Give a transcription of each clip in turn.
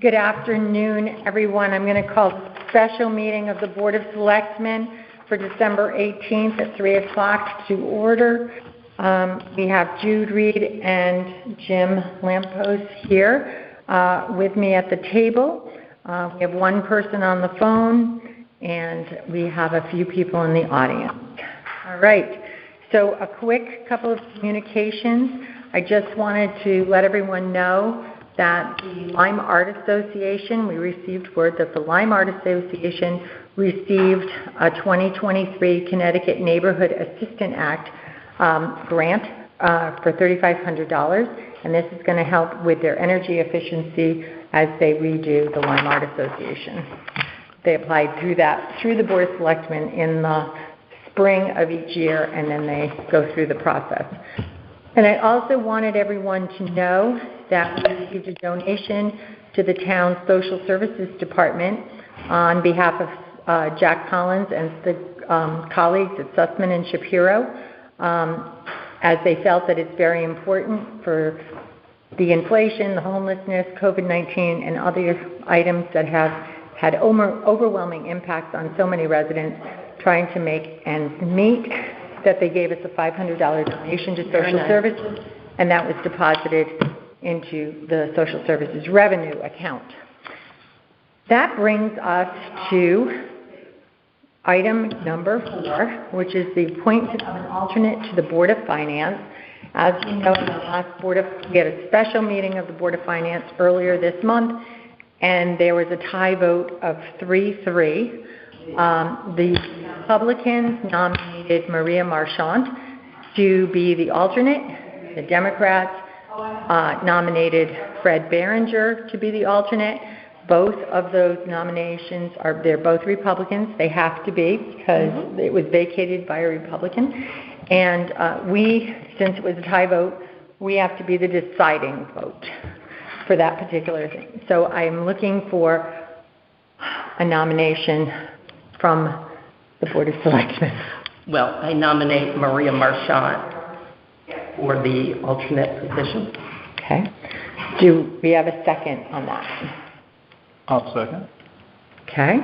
Good afternoon, everyone. I'm going to call a special meeting of the Board of Selectmen for December 18th at 3 o'clock to order. We have Jude Reed and Jim Lampos here with me at the table. We have one person on the phone, and we have a few people in the audience. All right. So a quick couple of communications. I just wanted to let everyone know that the Lyme Art Association, we received word that the Lyme Art Association received a 2023 Connecticut Neighborhood Assistance Act grant for $3,500, and this is going to help with their energy efficiency as they redo the Lyme Art Association. They applied through the Board of Selectmen in the spring of each year, and then they go through the process. And I also wanted everyone to know that we received a donation to the town's Social Services Department on behalf of Jack Collins and the colleagues at Sussman and Shapiro, as they felt that it's very important for the inflation, the homelessness, COVID-19, and other items that have had overwhelming impacts on so many residents trying to make ends meet, that they gave us a $500 donation to social services, and that was deposited into the social services revenue account. That brings us to item number 4, which is the appointment of an alternate to the Board of Finance. As you know, in the last we had a special meeting of the Board of Finance earlier this month, and there was a tie vote of 3-3. The Republicans nominated Maria Marchant to be the alternate. The Democrats nominated Fred Berenger to be the alternate. Both of those nominations they're both Republicans. They have to be because it was vacated by a Republican. And since it was a tie vote, we have to be the deciding vote for that particular thing. So I'm looking for a nomination from the Board of Selectmen. Well, I nominate Maria Marchant for the alternate position. Okay. Do we have a second on that? I'll second. Okay.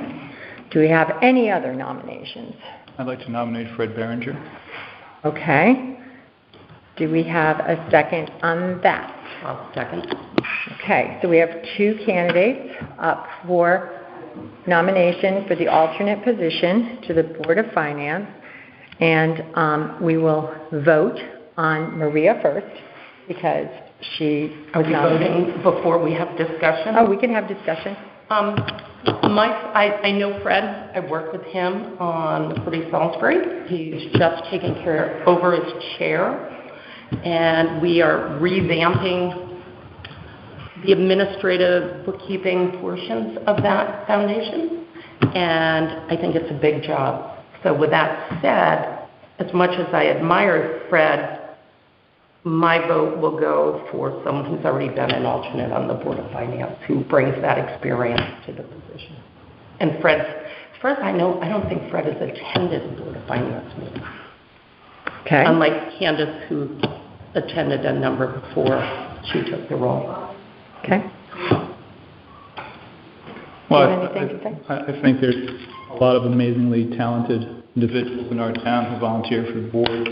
Do we have any other nominations? I'd like to nominate Fred Berenger. Okay. Do we have a second on that? I'll second. Okay. So we have 2 candidates up for nomination for the alternate position to the Board of Finance, and we will vote on Maria first because she was voting before we have discussion. Oh, we can have discussion. I know Fred. I work with him on McCurdy Salisbury. He's just taken over his chair, and we are revamping the administrative bookkeeping portions of that foundation, and I think it's a big job. So with that said, as much as I admire Fred, my vote will go for someone who's already been an alternate on the Board of Finance, who brings that experience to the position. And Fred, as far as I know, I don't think Fred has attended the Board of Finance meeting. Okay. Unlike Candace, who attended a number before she took the role. Okay. Well, I think there's a lot of amazingly talented individuals in our town who volunteer for the board.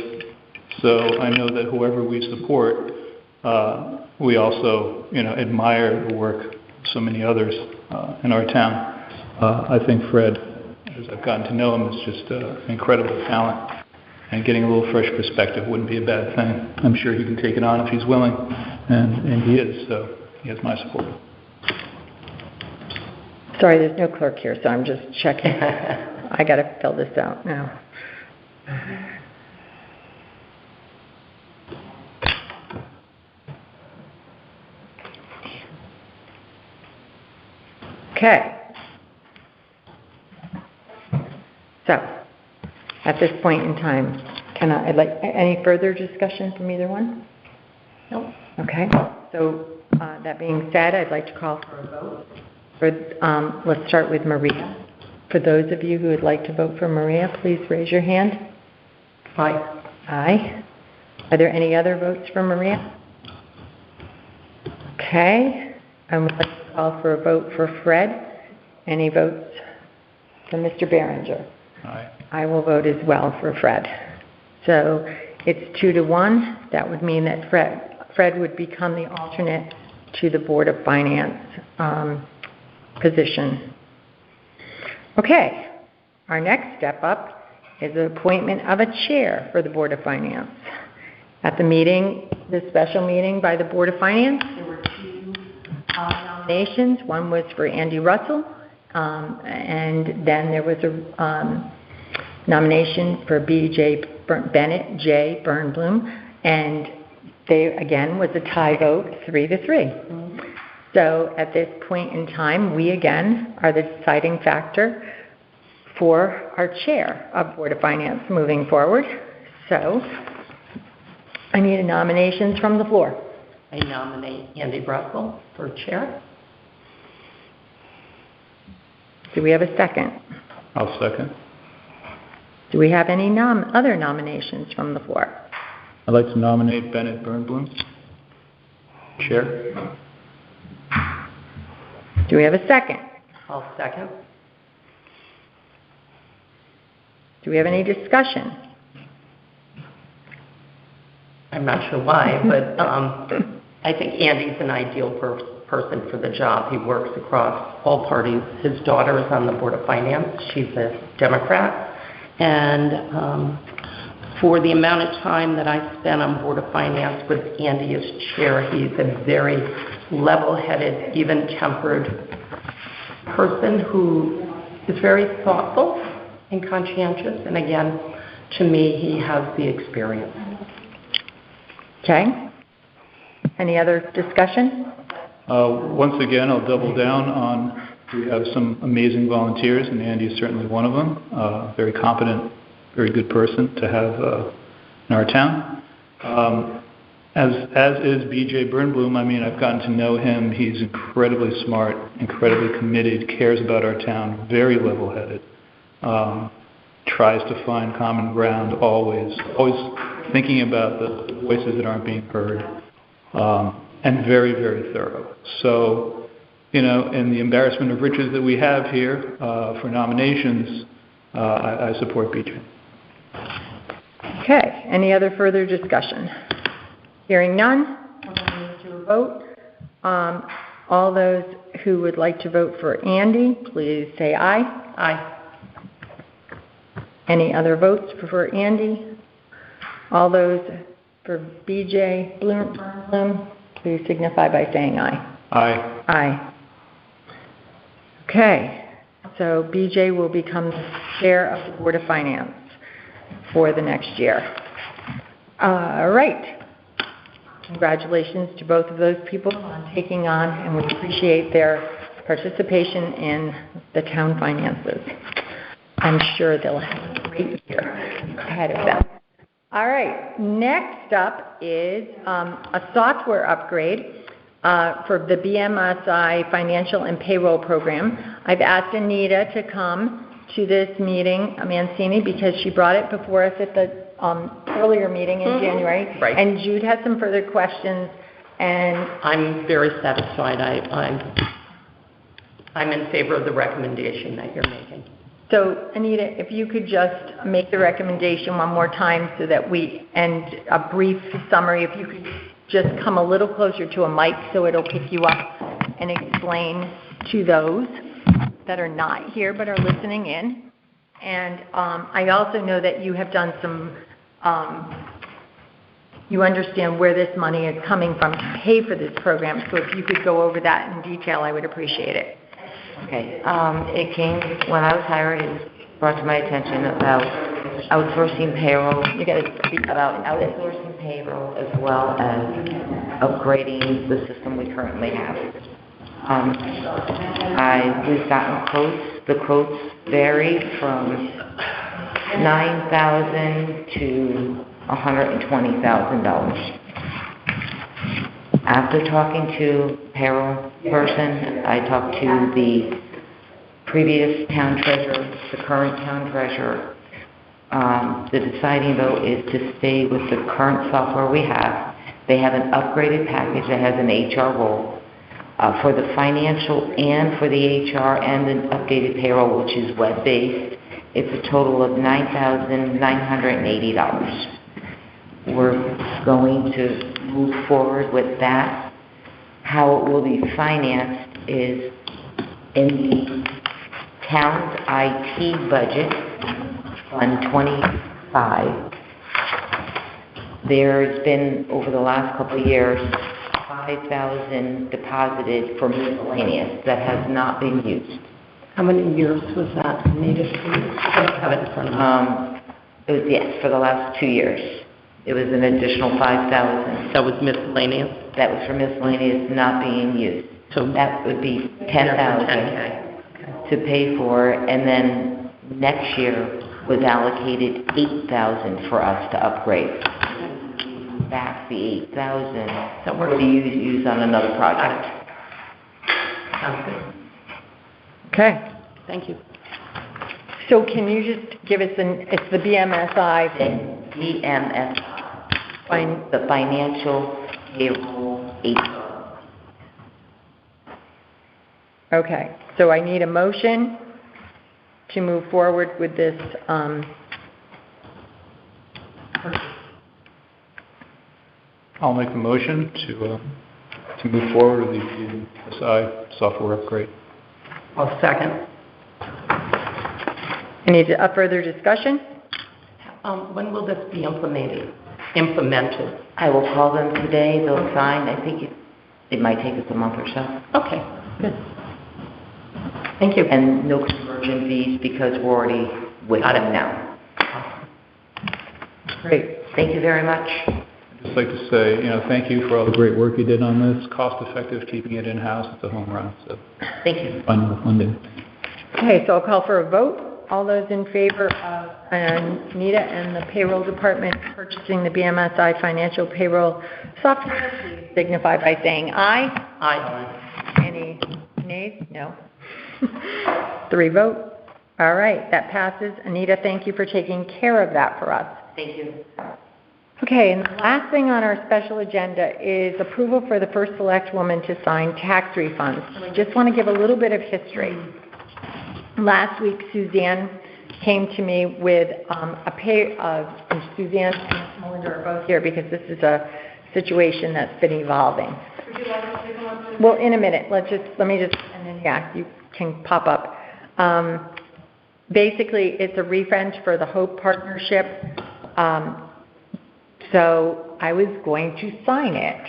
So I know that whoever we support, we also, admire the work of so many others in our town. I think Fred, as I've gotten to know him, is just an incredible talent, and getting a little fresh perspective wouldn't be a bad thing. I'm sure he can take it on if he's willing, and he is. So he has my support. Sorry, there's no clerk here, so I'm just checking. I got to fill this out now. Okay. So, at this point in time, I'd like any further discussion from either one? No. Okay. So, that being said, I'd like to call for a vote. Let's start with Maria. For those of you who would like to vote for Maria, please raise your hand. Aye. Aye. Are there any other votes for Maria? Okay. Let's call for a vote for Fred. Any votes for Mr. Behringer? Aye. I will vote as well for Fred. So it's 2-1. That would mean that Fred would become the alternate to the Board of Finance position. Okay, our next step up is the appointment of a chair for the Board of Finance. At the special meeting by the Board of Finance, there were 2 nominations. One was for Andy Russell, and then there was a nomination for Bennett J. Burnblum, and they, again, was a tie vote, 3-3. So at this point in time, we again are the deciding factor for our chair of Board of Finance moving forward. So I need nominations from the floor. I nominate Andy Russell for chair. Do we have a second? I'll second. Do we have any other nominations from the floor? I'd like to nominate Bennett Burnblum, chair. Do we have a second? I'll second. Do we have any discussion? I'm not sure why, but I think Andy's an ideal person for the job. He works across all parties. His daughter is on the Board of Finance. She's a Democrat. And for the amount of time that I spent on Board of Finance with Andy as chair, he's a very level-headed, even-tempered person who is very thoughtful and conscientious. And again, to me, he has the experience. Okay. Any other discussion? Once again, I'll double down on we have some amazing volunteers, and Andy is certainly one of them. Very competent, very good person to have in our town. As is B.J. Burnblum. I mean, I've gotten to know him. He's incredibly smart, incredibly committed, cares about our town, very level-headed. Tries to find common ground always thinking about the voices that aren't being heard, and very, very thorough. So, in the embarrassment of riches that we have here for nominations, I support B.J. Okay. Any other further discussion? Hearing none, we're going to move to a vote. All those who would like to vote for Andy, please say aye. Aye. Any other votes for Andy? All those for B.J. Burnblum, please signify by saying aye. Aye. Aye. Okay. So B.J. will become the chair of the Board of Finance for the next year. All right. Congratulations to both of those people on taking on, and we appreciate their participation in the town finances. I'm sure they'll have a great year ahead of them. All right, next up is a software upgrade for the BMSI Financial and Payroll Program. I've asked Anita to come to this meeting, Mancini, because she brought it before us at the earlier meeting in January. Right. And Jude has some further questions, and I'm very satisfied. I'm in favor of the recommendation that you're making. so, Anita, if you could just make the recommendation one more time so that and a brief summary, if you could just come a little closer to a mic so it'll pick you up and explain to those that are not here but are listening in. And I also know that you have done some, you understand where this money is coming from to pay for this program, so if you could go over that in detail, I would appreciate it. Okay. It came when I was hired. It was brought to my attention about outsourcing payroll. You got to speak About outsourcing payroll as well as upgrading the system we currently have. We've gotten quotes. The quotes vary from $9,000 to $120,000. After talking to a payroll person, I talked to the previous town treasurer, the current town treasurer. The deciding vote is to stay with the current software we have. They have an upgraded package that has an HR role. for the financial and for the HR and the updated payroll, which is web-based. It's a total of $9,980. We're going to move forward with that. How it will be financed is in the town's IT budget, Fund 25. There's been, over the last couple of years, $5,000 deposited for miscellaneous that has not been used. How many years was that? I don't have it in front of me. It was, yes, for the last 2 years. It was an additional $5,000. That was miscellaneous? That was for miscellaneous not being used. So that would be $10,000 $10K. to pay for, and then next year was allocated $8,000 for us to upgrade. Back the $8,000 that we're going to use on another project. Sounds good. Okay. Thank you. So can you just give us it's the BMSI BMS, the financial payroll HR. Okay. So I need a motion to move forward with this, I'll make the motion to move forward with the BMSI software upgrade. I'll second. Any further discussion? When will this be implemented? I will call them today. They'll sign. I think it might take us a month or so. Okay, good. Thank you. And no conversion fees because we're already with them now. Great. Thank you very much. I'd just like to say, thank you for all the great work you did on this. Cost-effective, keeping it in-house. It's a home run. So thank you. Funded. Okay, so I'll call for a vote. All those in favor of Anita and the payroll department purchasing the BMSI financial payroll software, please signify by saying aye. Aye. Any nays? No. 3 vote. All right, that passes. Anita, thank you for taking care of that for us. Thank you. Okay, and the last thing on our special agenda is approval for the first select woman to sign tax refunds. So I just want to give a little bit of history. Last week, Suzanne came to me with and Suzanne and Melinda are both here because this is a situation that's been evolving. Would you like us to come up to Well, in a minute. And then, you can pop up. Basically, it's a refund for the Hope Partnership. So I was going to sign it,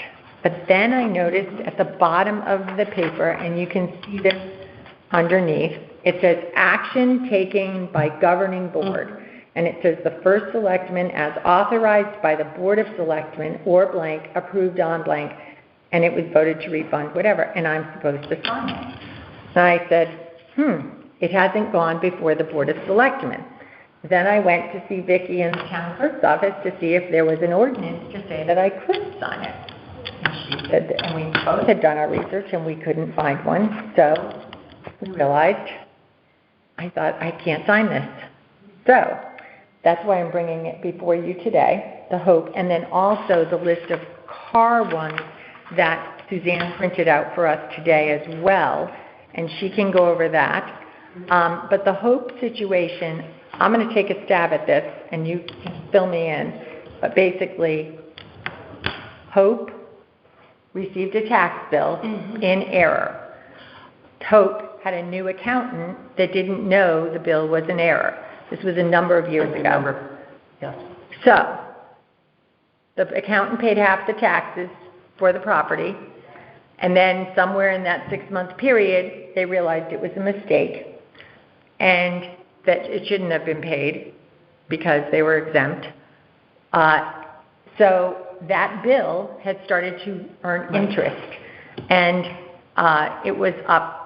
but then I noticed at the bottom of the paper, and you can see this underneath, it says action taken by governing board. And it says the first selectman as authorized by the Board of Selectmen or blank, approved on blank, and it was voted to refund whatever, and I'm supposed to sign it. And I said, it hasn't gone before the Board of Selectmen. Then I went to see Vicki in the town clerk's office to see if there was an ordinance to say that I could sign it. And she said, and we both had done our research and we couldn't find one, so we realized, I thought, I can't sign this. So that's why I'm bringing it before you today, the Hope, and then also the list of car ones that Suzanne printed out for us today as well, and she can go over that. But the Hope situation, I'm going to take a stab at this, and you can fill me in. But basically, Hope received a tax bill in error. Hope had a new accountant that didn't know the bill was in error. This was a number of years ago. Yes. So, the accountant paid half the taxes for the property, and then somewhere in that 6-month period, they realized it was a mistake, and that it shouldn't have been paid because they were exempt. So that bill had started to earn interest, and it was up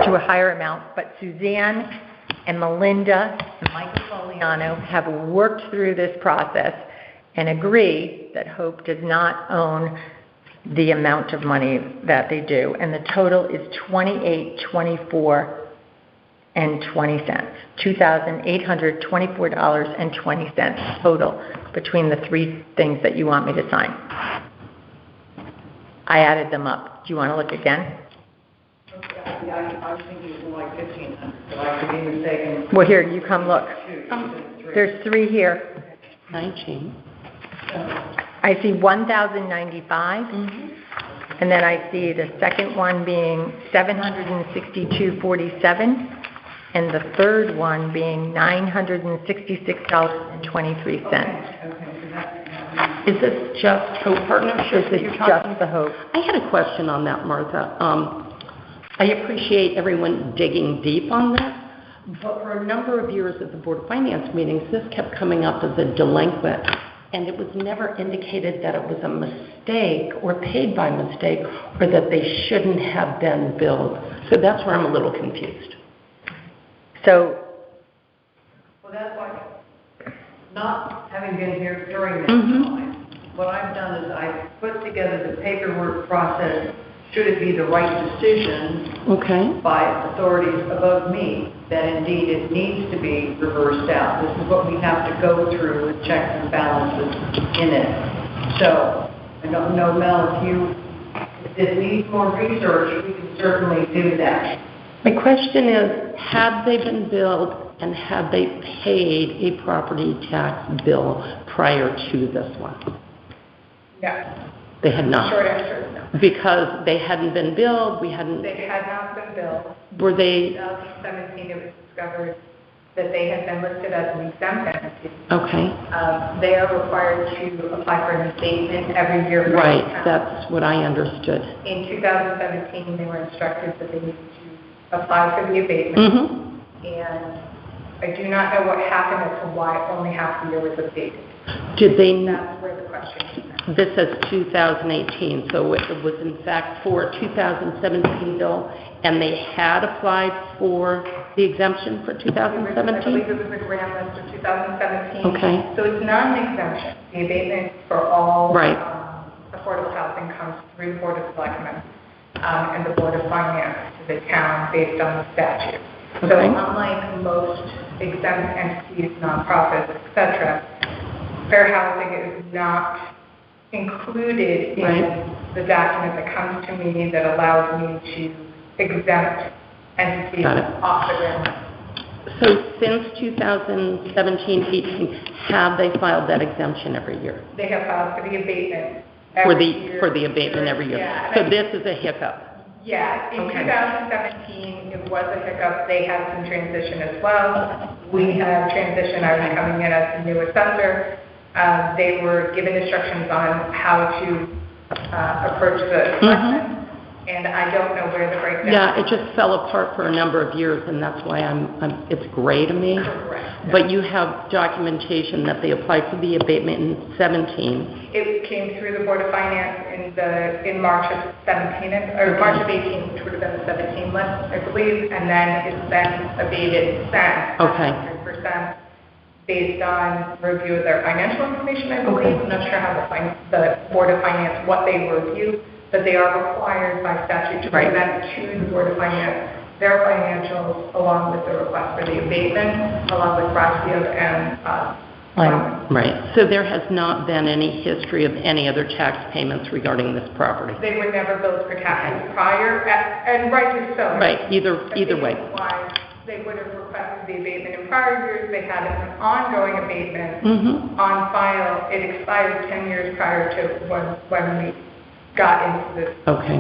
to a higher amount. But Suzanne and Melinda and Michael Foliano have worked through this process and agree that Hope does not own the amount of money that they do, and the total is $2,824.20, $2,824.20 total between the 3 things that you want me to sign. I added them up. Do you want to look again? Yeah, I was thinking it was like 1,500, but I could be mistaken. Well, here, you come look. There's 3 here. 19. I see 1,095, and then I see the second one being 762.47, and the third one being $966.23. Is this just Hope Partnership that This you're is talking just the Hope. I had a question on that, Martha. I appreciate everyone digging deep on this, but for a number of years at the Board of Finance meetings, this kept coming up as a delinquent, and it was never indicated that it was a mistake or paid by mistake or that they shouldn't have been billed. So that's where I'm a little confused. So, Well, that's like, not having been here during that time, what I've done is I've put together the paperwork process, should it be the right decision Okay. by authorities above me, that indeed it needs to be reversed out. This is what we have to go through with checks and balances in it. So, I don't know, Mel, if this needs more research, we can certainly do that. My question is, have they been billed and have they paid a property tax bill prior to this one? No. They had not. Short answer is no. Because they hadn't been billed, They had not been billed. were they, In 2017, it was discovered that they had been listed as an exempt entity. okay, They are required to apply for an abatement every year. for right, the town. that's what I understood. In 2017, they were instructed that they needed to apply for the abatement. And I do not know what happened as to why only half the year was abated. Did they, That's where the question came in. this says 2018, so it was in fact for a 2017 bill, and they had applied for the exemption for I believe 2017? it was a grant list of 2017. Okay. So it's not an exemption. The abatement for all Right. affordable housing comes through the Board of Selectmen and the Board of Finance to the town based on the statute. So Okay. unlike most exempt entities, nonprofits, et cetera, fair housing is not included in Right. the document that comes to me that allows me to exempt entities Got it. off the grant. So since 2017-18, have they filed that exemption every year? They have filed for the abatement For every the, year. for the abatement every year? Yeah. So this is a hiccup? Yeah, in Okay. 2017, it was a hiccup. They had some transition as well. We had transition. I was coming in as the new assessor. They were given instructions on how to approach the selectmen, and I don't know where the breakdown. Yeah, it just fell apart for a number of years, and that's why it's gray to me. Correct. But you have documentation that they applied for the abatement in 17. It came through the Board of Finance in March of 17, or March of 18, which would have been the 17 list, I believe, and then it's been abated since. Okay. 100% based on review of their financial information, I believe. Okay. I'm not sure how the Board of Finance, what they review, but they are required by statute to Right. present to the Board of Finance their financials along with the request for the abatement, along with Brockfield and Right. So there has not been any history of any other tax payments regarding this property? They were never billed for taxes prior, and rightly so. Right, either way. Why they would have requested the abatement in prior years, they had an ongoing abatement on file. It expired 10 years prior to when we got into this. Okay.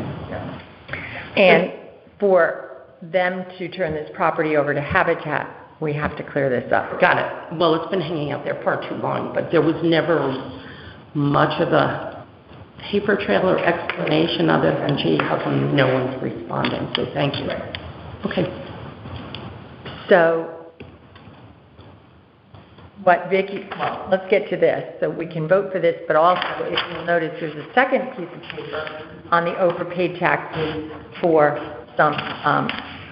and for them to turn this property over to Habitat, we have to clear this up. Got it. Well, it's been hanging out there far too long, but there was never much of a paper trail or explanation other than, gee, how come no one's responding? So thank you. Okay. So what Vicki, well, let's get to this. So we can vote for this, but also if you'll notice there's a second piece of paper on the overpaid taxes for some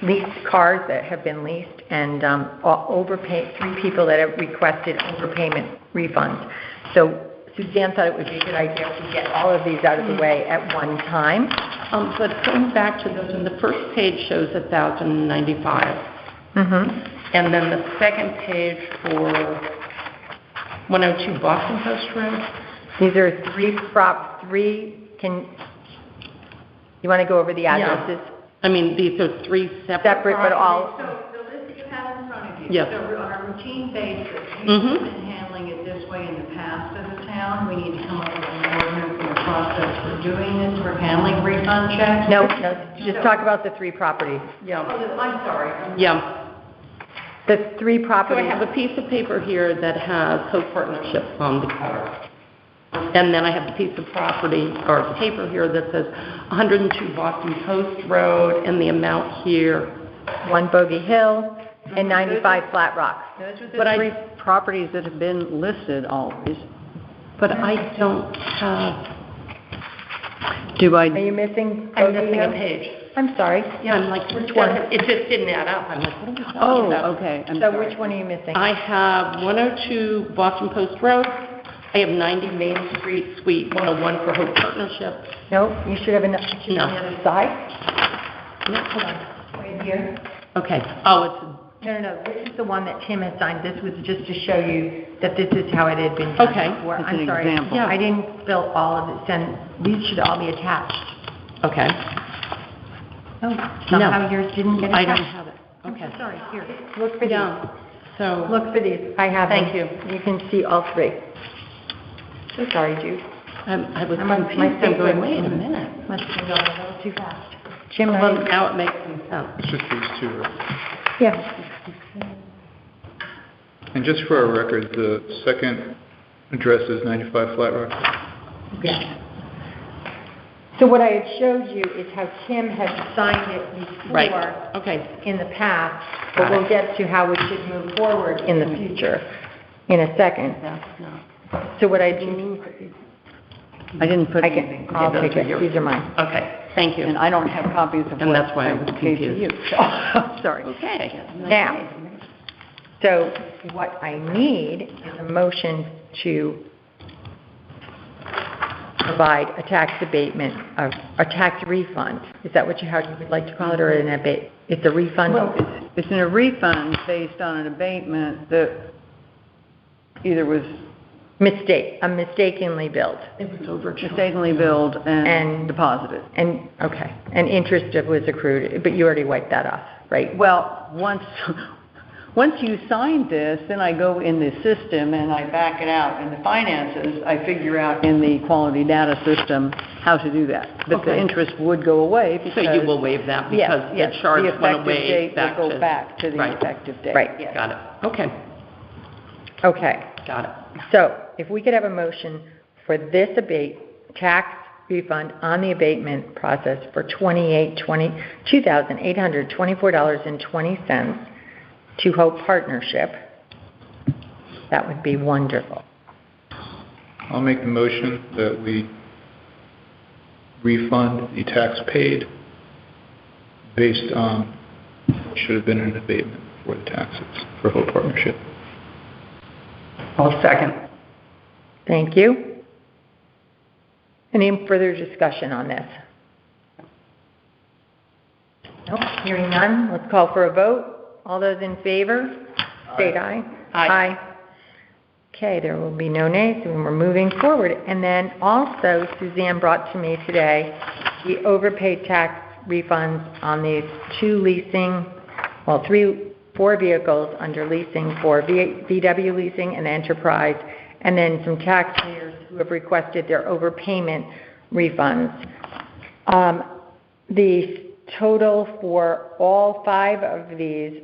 leased cars that have been leased and overpaid, 3 people that have requested overpayment refunds. So Suzanne thought it would be a good idea to get all of these out of the way at one time. But going back to this, the first page shows 1,095. And then the second page for 102 Boston Post Road. These are 3, You want to go over the addresses? I mean, these are three Separate, but all, So the list that you have in front of you. Yes. So on a routine basis, Mhm. we've been handling it this way in the past as a town. We need to come up with an ordinance and a process for doing this, for handling refund checks. no, just talk about the three properties. Yeah, I'm sorry. yeah. The three So I properties. have a piece of paper here that has Hope Partnership on the cover. And then I have a piece of property, or paper here that says 102 Boston Post Road, and the amount here. 1 Bogey Hill and 95 Flat Rock. Those are But the I- three properties that have been listed always. But I don't have, Do I? Are you missing I'm Bogey missing a Hill? page. I'm sorry. Yeah, I'm like, Which one? it just didn't add up. I'm like, what are we talking Oh, about? okay, I'm So sorry. which one are you missing? I have 102 Boston Post Road. I have 90 Main Street, Suite 101 for Hope Partnership. No, you should have enough, you should No. on the other side. No, hold on. Right here. Okay. Oh, No, this is the one that Tim had signed. This was just to show you that this is how it had been done Okay. before. It's I'm an sorry. example. Yeah. I didn't fill all of it, and these should all be attached. okay. Oh, somehow yours didn't get I attached. don't have it. Okay. Sorry, here, look for these. Yeah. So, Look for these. I have them. Thank you. You can see all three. So sorry, Jude. I was I'm on my confused. I'm going, paper. wait a minute. Must have been going a little too fast. Jim, Well, I- now it makes some sense. It's just these two, right? yeah. And just for our record, the second address is 95 Flat Rock. Yes. So what I had showed you is how Tim had signed it before Right. Okay. in the past, Got but we'll it. get to how we should move forward in the future in a second. That's not, So what I do, I didn't put I anything. can, I'll those take are it, yours. these are mine. okay. Thank you. And I don't have copies of And what that's why I was gave to confused. you. So, sorry. Okay. Now, so what I need is a motion to provide a tax abatement, a tax refund. Is that what how you would like to call it, or an abate? It's a refund? Well, it's in a refund based on an abatement that either was Mistakenly billed. It was overcharged. mistakenly billed and And- deposited. And, okay, and interest was accrued, but you already wiped that off, right? Well, once you sign this, then I go in the system and I back it out. In the finances, I figure out in the quality data system how to do that. But the Okay. interest would go away So because... you will waive that Yes, because yes, the charge the went effective away date back will to... go back to the Right. effective date. Right. Yes. Got it. Okay. Okay, Got it. so if we could have a motion for this tax refund on the abatement process for $2,824.20 to Hope Partnership, that would be wonderful. I'll make the motion that we refund the tax paid based on what should have been an abatement for the taxes for Hope Partnership. I'll second. Thank you. Any further discussion on this? Nope, hearing none. Let's call for a vote. All those in favor, state aye. Aye. Okay, there will be no nays, and we're moving forward. And then also, Suzanne brought to me today the overpaid tax refunds on these four vehicles under leasing for VW Leasing and Enterprise, and then some taxpayers who have requested their overpayment refunds. The total for all five of these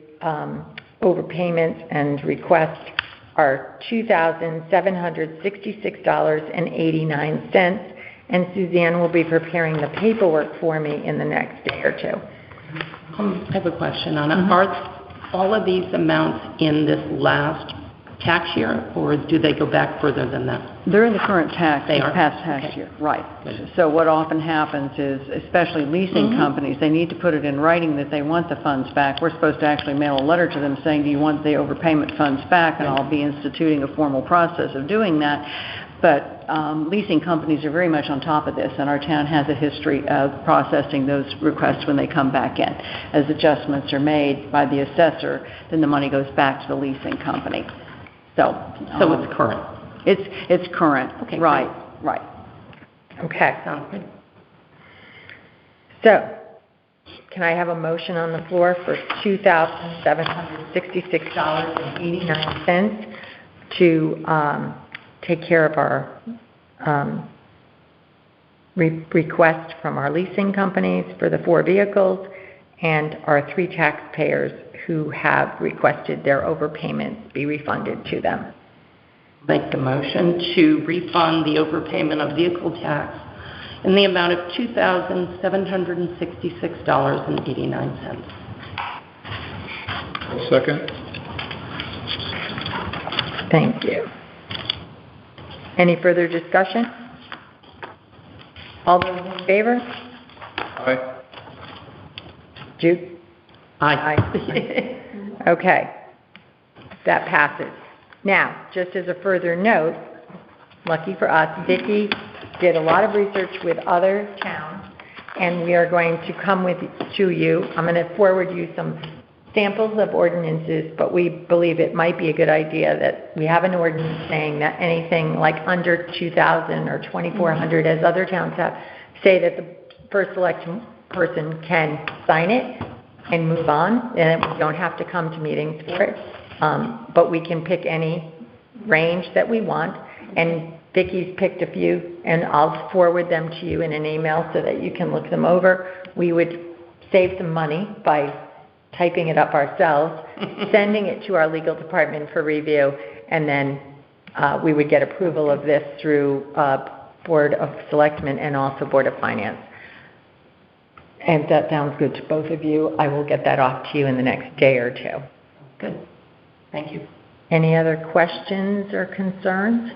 overpayments and requests are $2,766.89, and Suzanne will be preparing the paperwork for me in the next day or two. I have a question on it. Are all of these amounts in this last tax year, or do they go back further than that? They're in the current tax, They this are? past tax Okay. year, right. So what often happens is, especially leasing companies, they need to put it in writing that they want the funds back. We're supposed to actually mail a letter to them saying, do you want the overpayment funds back? And I'll be instituting a formal process of doing that. But leasing companies are very much on top of this, and our town has a history of processing those requests when they come back in. As adjustments are made by the assessor, then the money goes back to the leasing company. So It's current. It's current. Okay, Right, right. Okay. Sounds good. So, can I have a motion on the floor for $2,766.89 to take care of our request from our leasing companies for the 4 vehicles and our 3 taxpayers who have requested their overpayments be refunded to them? Make the motion to refund the overpayment of vehicle tax in the amount of $2,766.89. Second. Thank you. Any further discussion? All those in favor? Aye. Jude? Aye. Okay. That passes. Now, just as a further note, lucky for us, Vicki did a lot of research with other towns, and we are going to come to you. I'm going to forward you some samples of ordinances, but we believe it might be a good idea that we have an ordinance saying that anything like under 2,000 or 2,400, as other towns have, say that the first election person can sign it and move on, and we don't have to come to meetings for it. But we can pick any range that we want, and Vicki's picked a few, and I'll forward them to you in an email so that you can look them over. We would save some money by typing it up ourselves, sending it to our legal department for review, and then we would get approval of this through Board of Selectmen and also Board of Finance. And if that sounds good to both of you, I will get that off to you in the next day or two. Good. Thank you. Any other questions or concerns?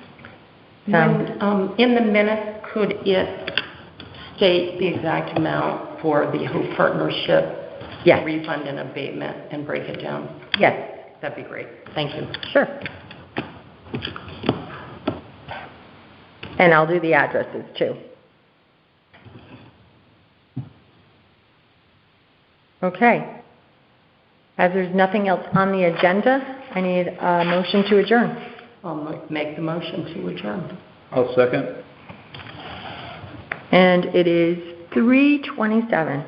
When, in the minutes, could it state the exact amount for the Hope Partnership Yes. refund and abatement and break it down? Yes. That'd be great. Thank you. Sure. And I'll do the addresses too. Okay. As there's nothing else on the agenda, I need a motion to adjourn. I'll make the motion to adjourn. I'll second. And it is 3:27.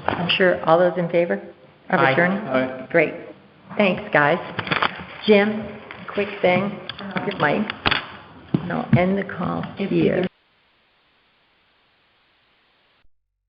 I'm sure all those in favor of Aye. adjourning? Aye. Great. Thanks, guys. Jim, quick thing. Good mic. And I'll end the call here.